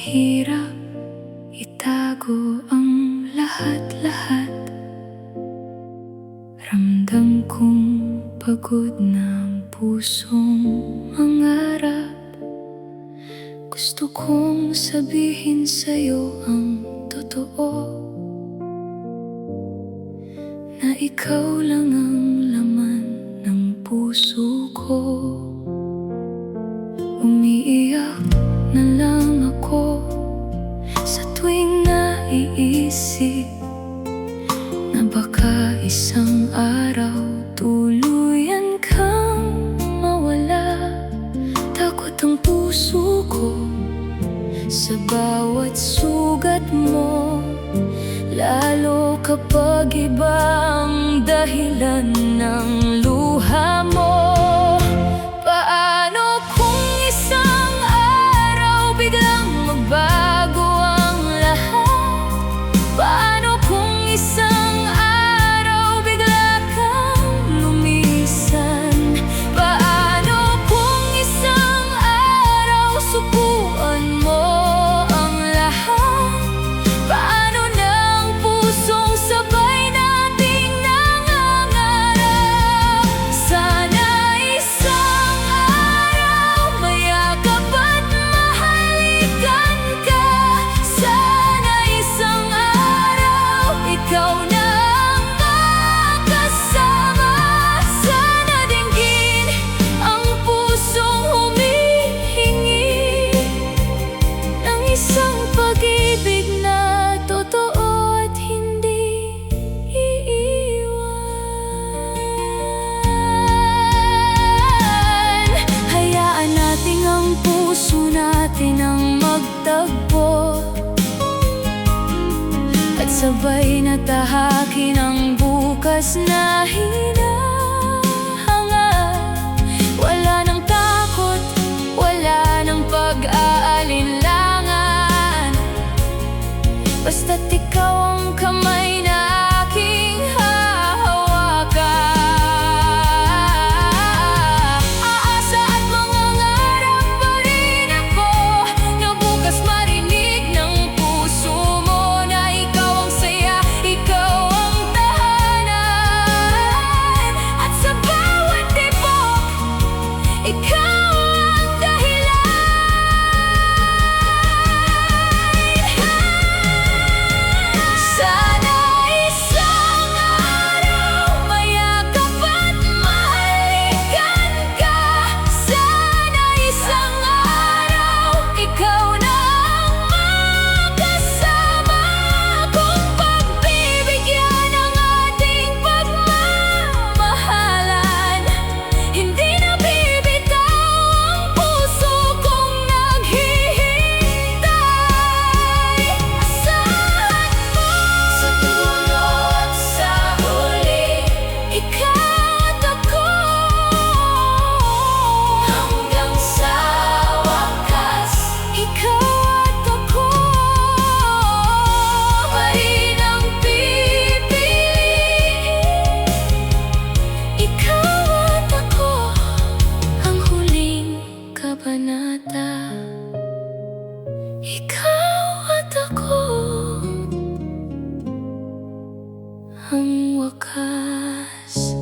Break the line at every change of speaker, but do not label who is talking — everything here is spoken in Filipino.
hirap itago ang lahat-lahat. Ramdam kong pagod na ang pusong mangarap. Gusto kong sabihin sa'yo ang totoo, na ikaw lang ang laman ng puso ko. Umiiyak na lang ako sa tuwing naiisip na baka isang araw tuluyan kang mawala. Takot ang puso ko sa bawat sugat mo, lalo kapag iba ang dahilan ng luha mo. Paano kung isang araw biglang magbago ang lahat? Paano kung isang araw bigla kang lumisan? Paano kung isang araw subuan mo ang lahat? Paano na ang pusong sabay nating nangangarap? Sana isang araw mayakap at mahalikan ka. Sana isang araw ikaw na ang makasama. Sana dinggin ang pusong humihingi ng isang pag-ibig na totoo at hindi iiwan. Hayaan natin ang puso natin ang magtagpo, at sabay na tahakin ang bukas na hinahangad. Wala nang takot, wala nang pag-aalinlangan, basta't ikaw ang kamay na aking hahawakan. Aasa at mangangarap pa rin ako na bukas marinig ng puso mo na ikaw ang saya, ikaw ang tahanan. At sa bawat tibok, ikaw ang dahilan. Sana isang araw mayakap at mahalikan ka. Sana isang araw ikaw na ang makasama kong pagbibigyan ng ating pagmamahalan. Hindi na bibitaw ang puso kong naghihintay. Asahan mo sa dulo at sa huli, ikaw at ako, hanggang sa wakas. Ikaw at ako pa rin ang pipiliin. Ikaw at ako, ang huling kabanata. Ikaw at ako, ang wakas.